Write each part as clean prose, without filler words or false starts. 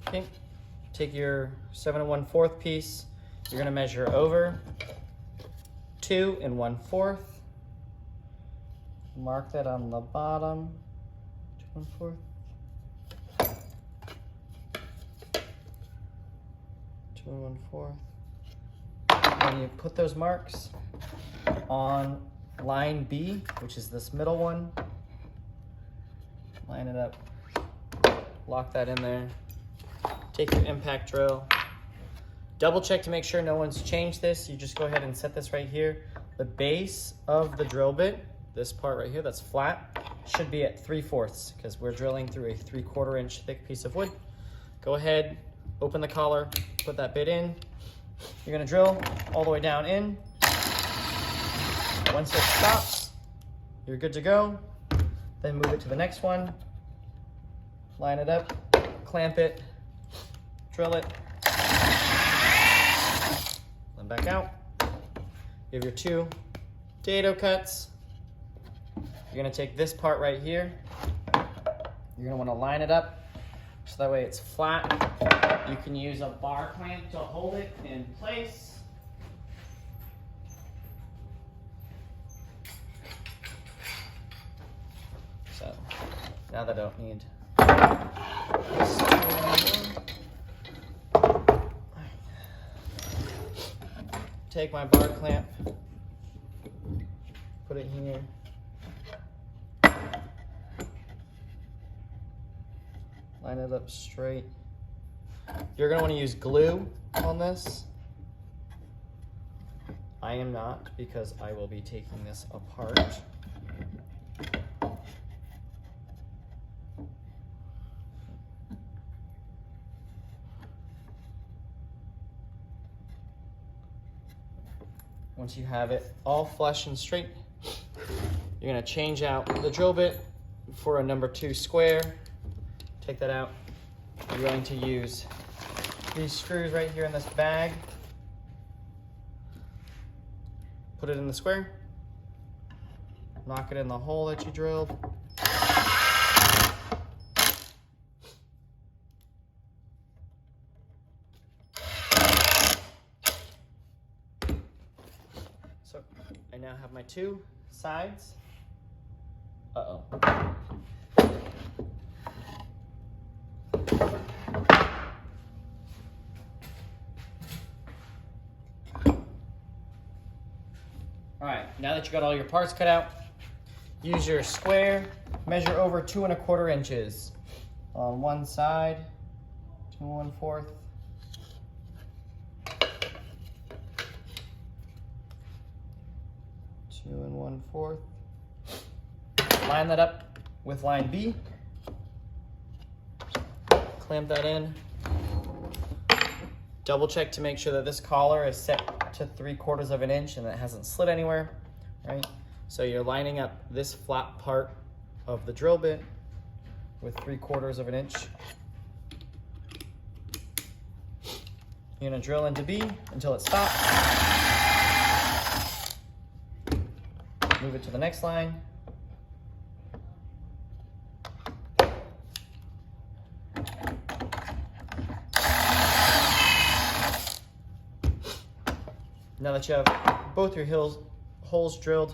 Okay, take your 7 1/4 piece. You're gonna measure over 2 1/4. Mark that on the bottom, 2 1/4. 2 1/4. And you put those marks on line B, which is this middle one. Line it up, lock that in there. Take your impact drill. Double check to make sure no one's changed this. You just go ahead and set this right here. The base of the drill bit, this part right here that's flat, should be at 3/4 because we're drilling through a 3/4 inch thick piece of wood. Go ahead, open the collar, put that bit in. You're gonna drill all the way down in. Once it stops, you're good to go. Then move it to the next one. Line it up, clamp it, drill it, then back out. You have your 2 dado cuts. You're gonna take this part right here. You're gonna wanna line it up so that way it's flat. You can use a bar clamp to hold it in place. So now that I don't need take my bar clamp, put it here. Line it up straight. You're gonna wanna use glue on this. I am not because I will be taking this apart. Once you have it all flush and straight, you're gonna change out the drill bit for a number 2 square. Take that out. You're going to use these screws right here in this bag. Put it in the square. Knock it in the hole that you drilled. So I now have my 2 sides. Uh-oh. All right, now that you got all your parts cut out, use your square, measure over 2 1/4 inches on one side, 2 1/4. 2 1/4. Line that up with line B. Clamp that in. Double check to make sure that this collar is set to 3/4 of an inch and that it hasn't slid anywhere, right? So you're lining up this flat part of the drill bit with 3/4 of an inch. You're gonna drill into B until it stops. Move it to the next line. Now that you have both your holes drilled,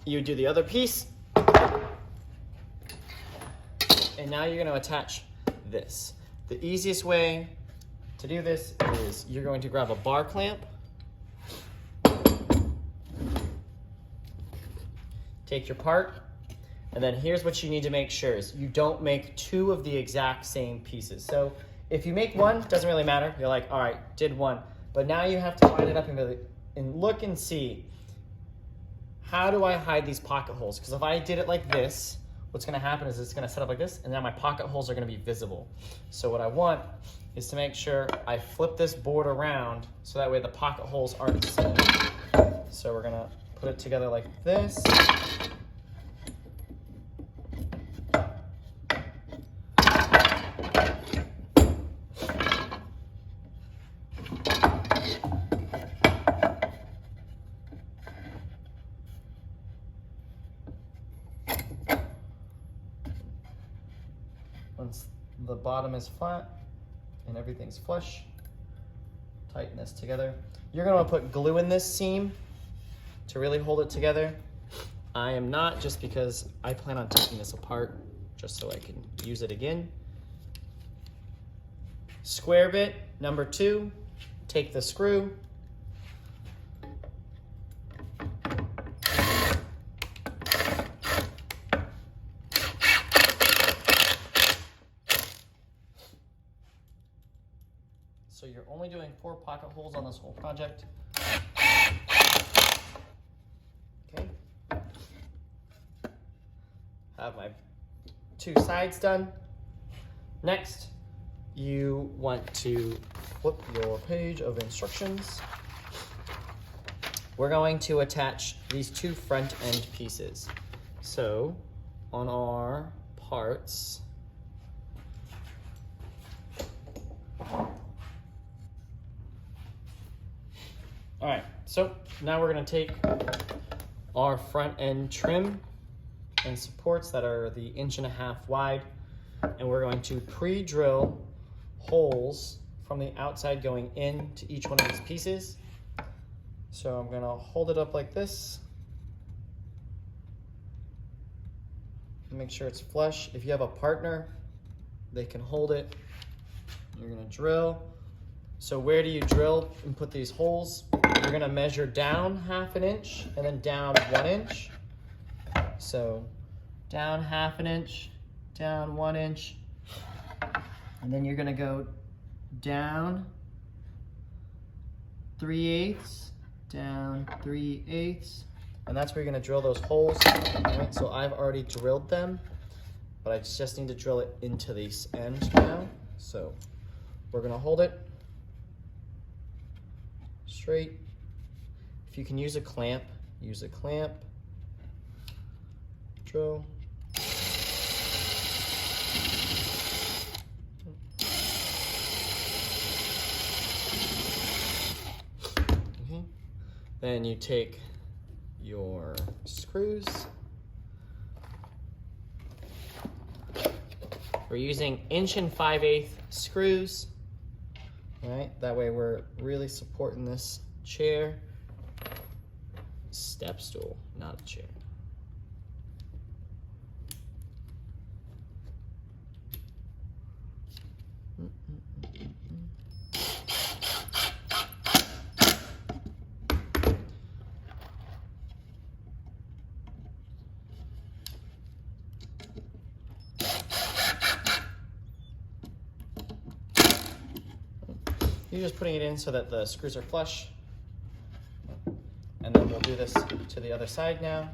you do the other piece. And now you're going to attach this. The easiest way to do this is you're going to grab a bar clamp, take your part, and then here's what you need to make sure is you don't make 2 of the exact same pieces. So if you make one, doesn't really matter. You're like, all right, did one. But now you have to line it up and look and see, how do I hide these pocket holes? Because if I did it like this, what's gonna happen is it's gonna set up like this, and now my pocket holes are gonna be visible. So what I want is to make sure I flip this board around so that way the pocket holes aren't seen. So we're gonna put it together like this. Once the bottom is flat and everything's flush. Tighten this together. You're gonna put glue in this seam to really hold it together. I am not, just because I plan on taking this apart just so I can use it again. Square bit number 2, take the screw. So you're only doing 4 pocket holes on this whole project. Okay. Have my 2 sides done. Next, you want to flip your page of instructions. We're going to attach these 2 front end pieces. So on our parts, all right, so now we're gonna take our front end trim and supports that are the 1.5 inches wide, and we're going to pre-drill holes from the outside going into each one of these pieces. So I'm gonna hold it up like this. Make sure it's flush. If you have a partner, they can hold it. You're gonna drill. So where do you drill and put these holes? You're gonna measure down 1/2 inch and then down 1 inch. So down 1/2 inch, down 1 inch, and then you're gonna go down 3/8, down 3/8, and that's where you're gonna drill those holes. All right, so I've already drilled them, but I just need to drill it into this end now. So we're gonna hold it straight. If you can use a clamp, use a clamp. Drill. Okay. Then you take your screws. We're using 1 5/8" screws. All right, that way we're really supporting this chair. Step stool, not a chair. You're just putting it in so that the screws are flush. And then we'll do this to the other side now.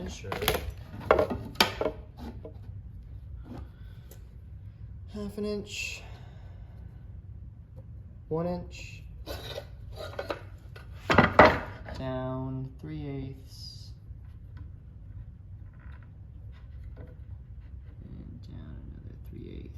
Measure 1/2 inch, 1 inch, down 3/8, and down another 3/8.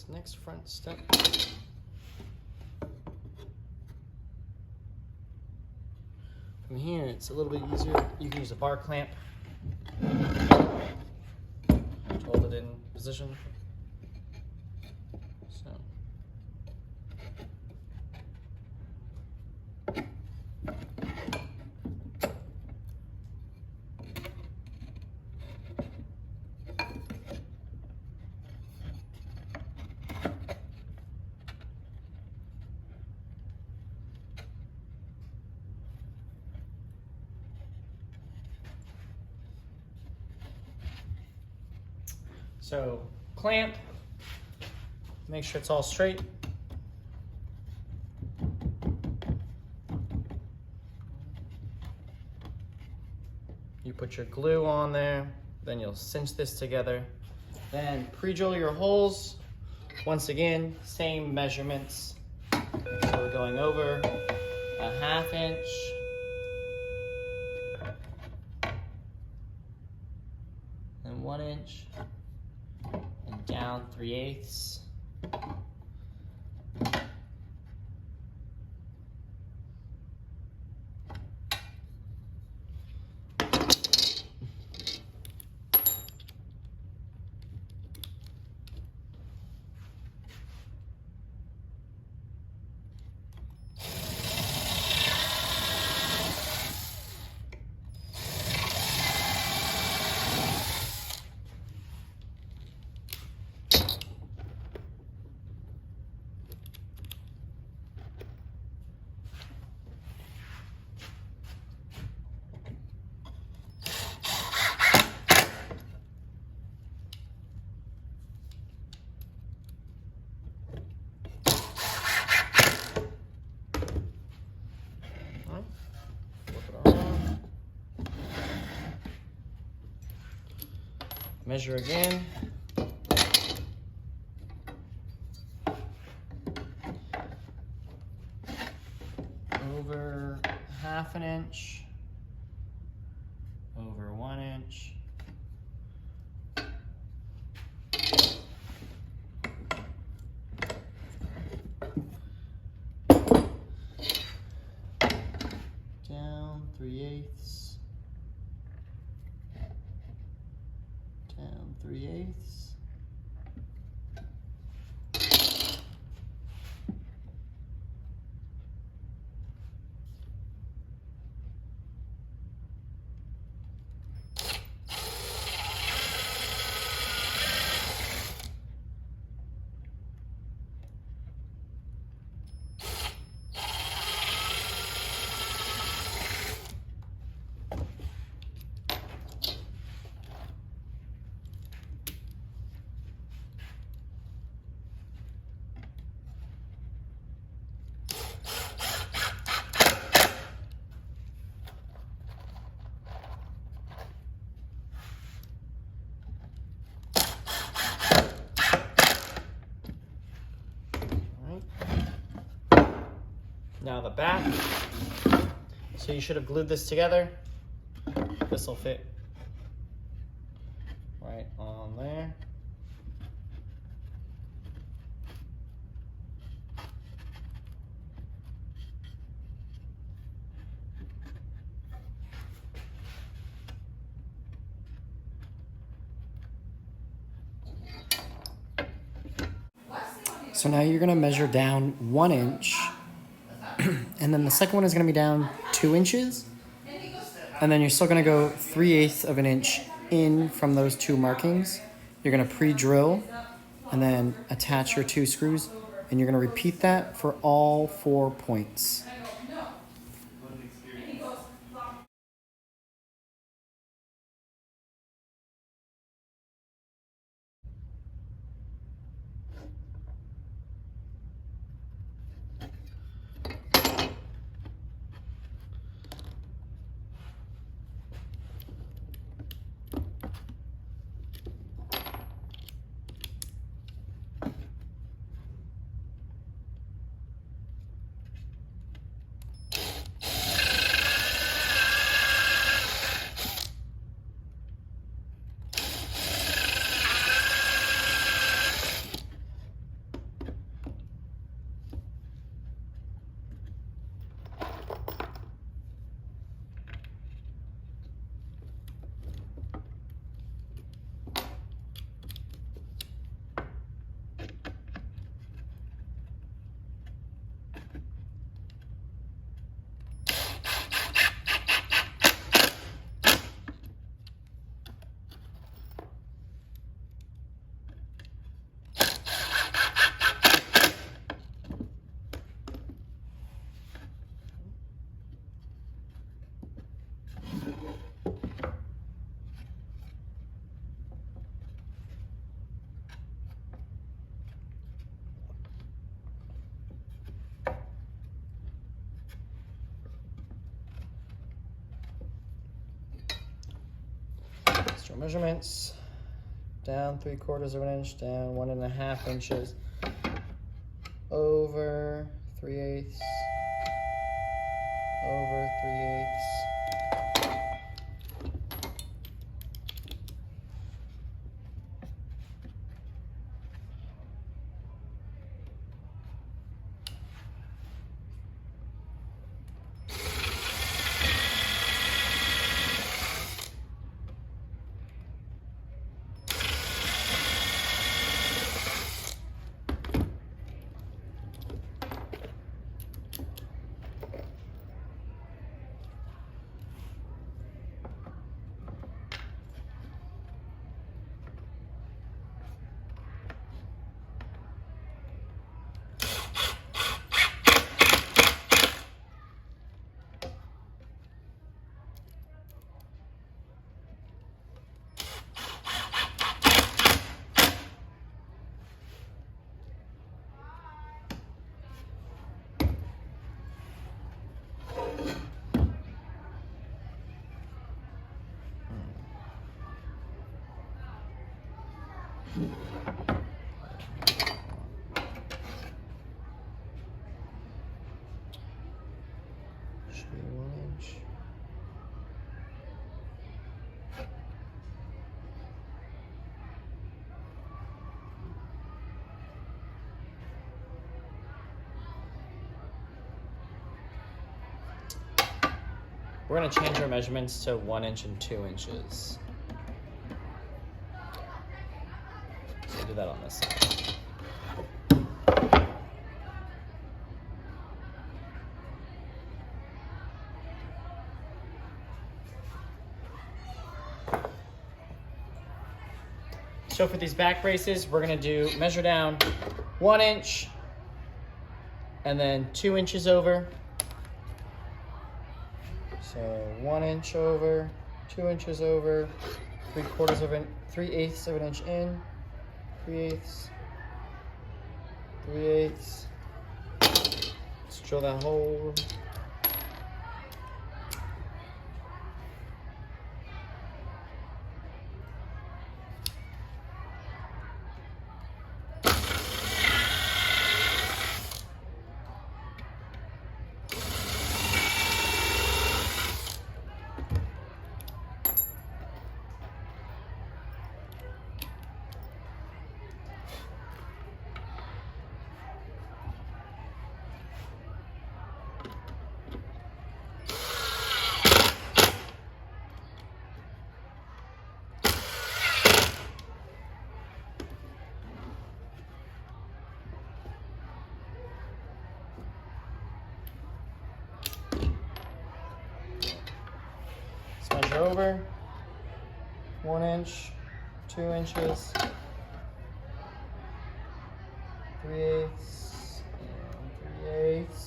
next front step. From here, it's a little bit easier. You can use a bar clamp to hold it in position. So. So clamp, make sure it's all straight. You put your glue on there, then you'll cinch this together. Then pre-drill your holes. Once again, same measurements. So we're going over a 1/2 inch. And 1 inch. And down 3/8. Measure again. Over 1/2 inch. Over 1 inch. Down 3/8. Down 3/8. Now the back. So you should have glued this together. This will fit right on there. So now you're gonna measure down 1 inch. And then the second one is going to be down 2 inches. And then you're still going to go 3/8 of an inch in from those two markings. You're going to pre-drill and then attach your 2 screws. And you're going to repeat that for all 4 points. Show measurements. Down 3/4 of an inch, down 1.5 inches. Over 3/8. Over 3/8. Should be 1 inch. We're going to change our measurements to 1 inch and 2 inches. So do that on this side. So for these back braces, we're going to measure down 1 inch and then 2 inches over. So 1 inch over, 2 inches over, 3/8 of an inch in, 3/8, 3/8. Let's drill that hole. Measure over 1 inch, 2 inches, 3/8, and 3/8.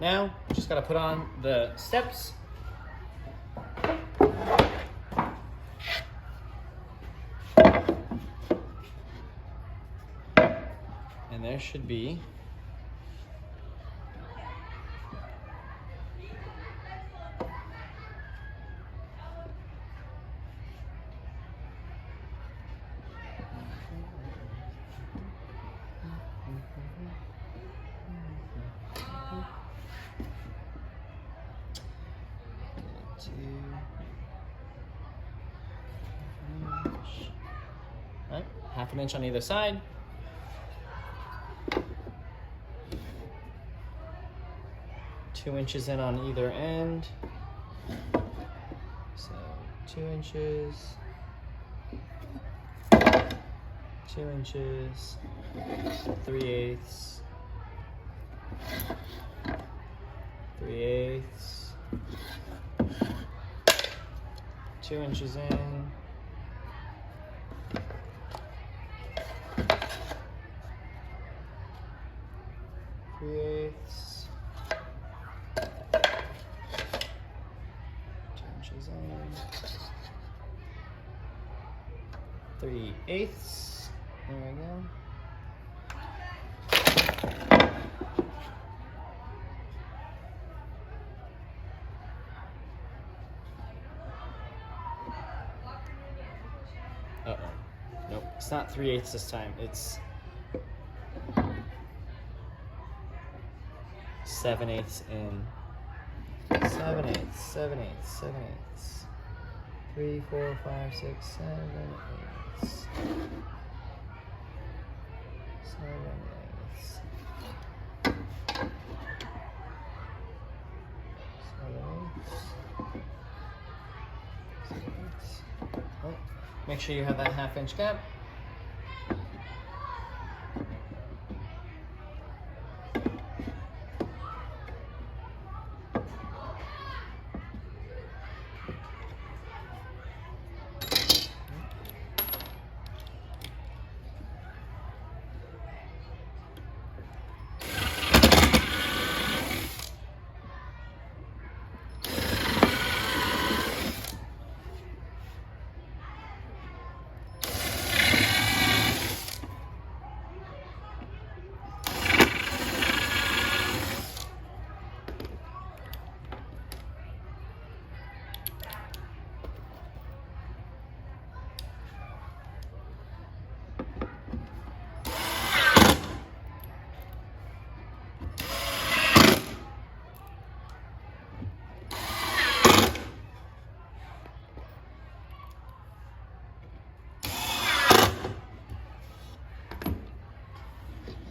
Now, just gotta put on the steps. And there should be right, 1/2 inch on either side. Two inches in on either end. So 2 inches. 2 inches, 3/8, 3/8, 2 inches in, 3/8, 2 inches in, 3/8. There we go. Uh-oh. Nope, it's not 3/8 this time. It's 7/8 in. 7/8, 7/8, 7/8. 3, 4, 5, 6, 7, 8. 7/8. 7/8. Oh, make sure you have that 1/2 inch gap.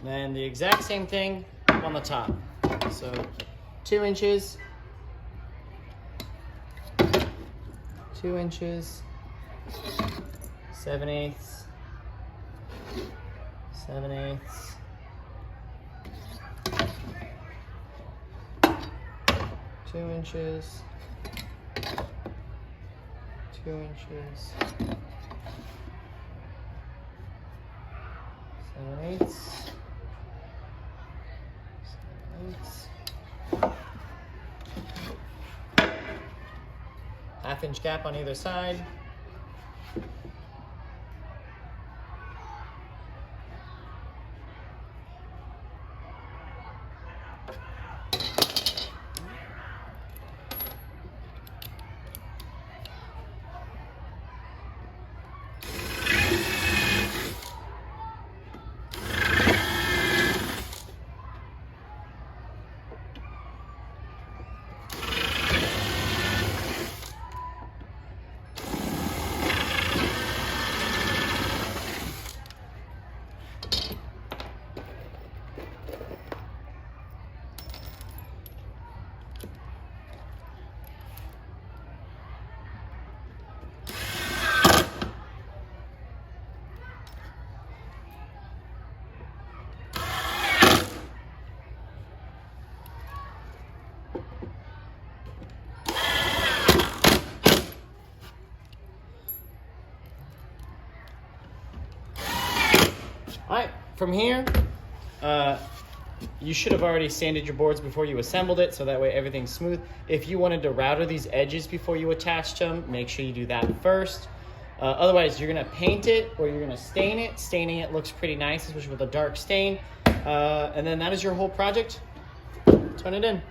Then the exact same thing on the top. So 2 inches, 2 inches, 7/8, 7/8, 2 inches, 2 inches, 7/8. 1/2 inch gap on either side. All right, from here, you should have already sanded your boards before you assembled it, so that way everything's smooth. If you wanted to router these edges before you attached them, make sure you do that first. Otherwise, you're gonna paint it or you're gonna stain it. Staining it looks pretty nice, especially with a dark stain. And then that is your whole project. Turn it in.